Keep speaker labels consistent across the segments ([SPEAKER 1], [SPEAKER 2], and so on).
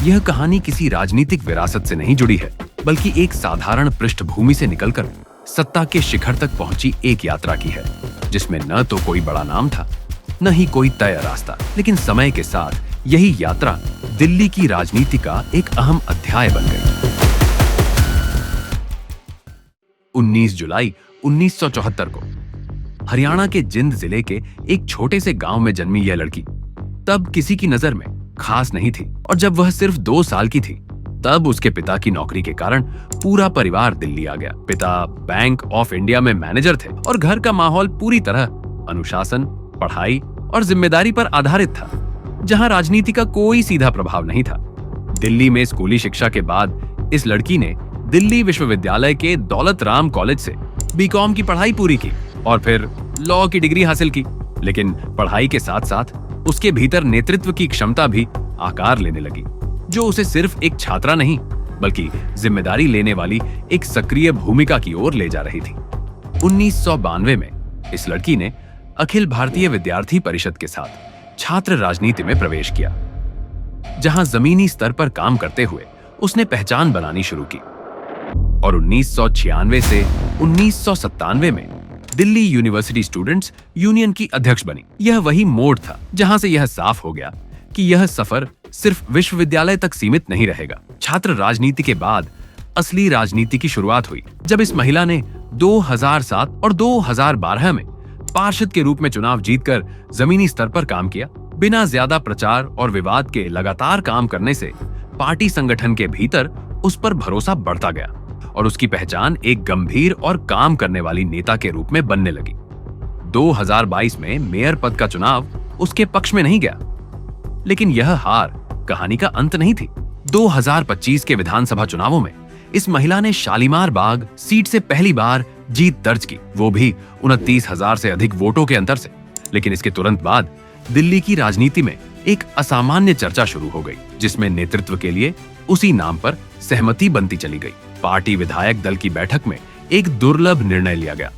[SPEAKER 1] यह कहानी किसी राजनीतिक विरासत से नहीं जुड़ी है, बल्कि एक साधारण पृष्ठभूमि से निकलकर सत्ता के शिखर तक पहुंची एक यात्रा की है, जिसमें न तो कोई बड़ा नाम था, न ही कोई तय रास्ता। लेकिन समय के साथ यही यात्रा दिल्ली की राजनीति का एक अहम अध्याय बन गई। 19 जुलाई 1974 को हरियाणा के जिंद जिले के एक छोटे से गांव में जन्मी यह लड़की तब किसी की नजर में खास नहीं थी, और जब वह सिर्फ 2 साल की थी तब उसके पिता की नौकरी के कारण पूरा परिवार दिल्ली आ गया। पिता बैंक ऑफ इंडिया में मैनेजर थे और घर का माहौल पूरी तरह अनुशासन, पढ़ाई और जिम्मेदारी पर आधारित था, जहां राजनीति का कोई सीधा प्रभाव नहीं था। दिल्ली में स्कूली शिक्षा के बाद इस लड़की ने दिल्ली विश्वविद्यालय के दौलत राम कॉलेज से बीकॉम की पढ़ाई पूरी की और फिर लॉ की डिग्री हासिल की। लेकिन पढ़ाई के साथ साथ उसके भीतर नेतृत्व की क्षमता भी आकार लेने लगी, जो उसे सिर्फ एक छात्रा नहीं बल्कि जिम्मेदारी लेने वाली एक सक्रिय भूमिका की ओर ले जा रही थी। 1992 में इस लड़की ने अखिल भारतीय विद्यार्थी परिषद के साथ छात्र राजनीति में प्रवेश किया, जहां जमीनी स्तर पर काम करते हुए उसने पहचान बनानी शुरू की और 1996 से 1997 में दिल्ली यूनिवर्सिटी स्टूडेंट्स यूनियन की अध्यक्ष बनी। यह वही मोड़ था जहां से यह साफ हो गया कि यह सफर सिर्फ विश्वविद्यालय तक सीमित नहीं रहेगा। छात्र राजनीति के बाद असली राजनीति की शुरुआत हुई, जब इस महिला ने 2007 और 2012 में पार्षद के रूप में चुनाव जीतकर जमीनी स्तर पर काम किया। बिना ज्यादा प्रचार और विवाद के लगातार काम करने से पार्टी संगठन के भीतर उस पर भरोसा बढ़ता गया और उसकी पहचान एक गंभीर और काम करने वाली नेता के रूप में बनने लगी। 2022 में मेयर पद का चुनाव उसके पक्ष में नहीं गया, लेकिन यह हार कहानी का अंत नहीं थी। 2025 के विधानसभा चुनावों में इस महिला ने शालीमार बाग सीट से पहली बार जीत दर्ज की, वो भी 29,000 से अधिक वोटों के अंतर से। लेकिन इसके तुरंत बाद दिल्ली की राजनीति में एक असामान्य चर्चा शुरू हो गई, जिसमें नेतृत्व के लिए उसी नाम पर सहमति बनती चली गई। पार्टी विधायक दल की बैठक में एक दुर्लभ निर्णय लिया गया,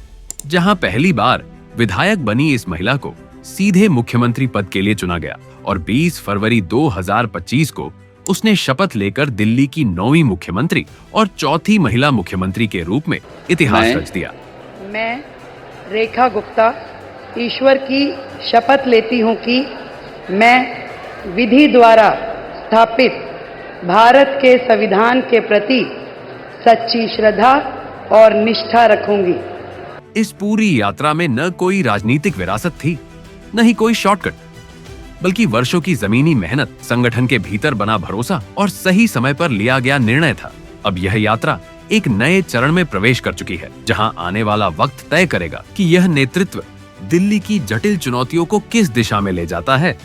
[SPEAKER 1] जहां पहली बार विधायक बनी इस महिला को सीधे मुख्यमंत्री पद के लिए चुना गया और 20 फरवरी 2025 को उसने शपथ लेकर दिल्ली की 9वीं मुख्यमंत्री और 4थी महिला मुख्यमंत्री के रूप में इतिहास रच दिया।
[SPEAKER 2] मैं रेखा गुप्ता ईश्वर की शपथ लेती हूं कि मैं विधि द्वारा स्थापित भारत के संविधान के प्रति सच्ची श्रद्धा और निष्ठा रखूंगी।
[SPEAKER 1] इस पूरी यात्रा में न कोई राजनीतिक विरासत थी, न ही कोई शॉर्टकट, बल्कि वर्षों की जमीनी मेहनत, संगठन के भीतर बना भरोसा और सही समय पर लिया गया निर्णय था। अब यह यात्रा एक नए चरण में प्रवेश कर चुकी है, जहां आने वाला वक्त तय करेगा कि यह नेतृत्व दिल्ली की जटिल चुनौतियों को किस दिशा में ले जाता है।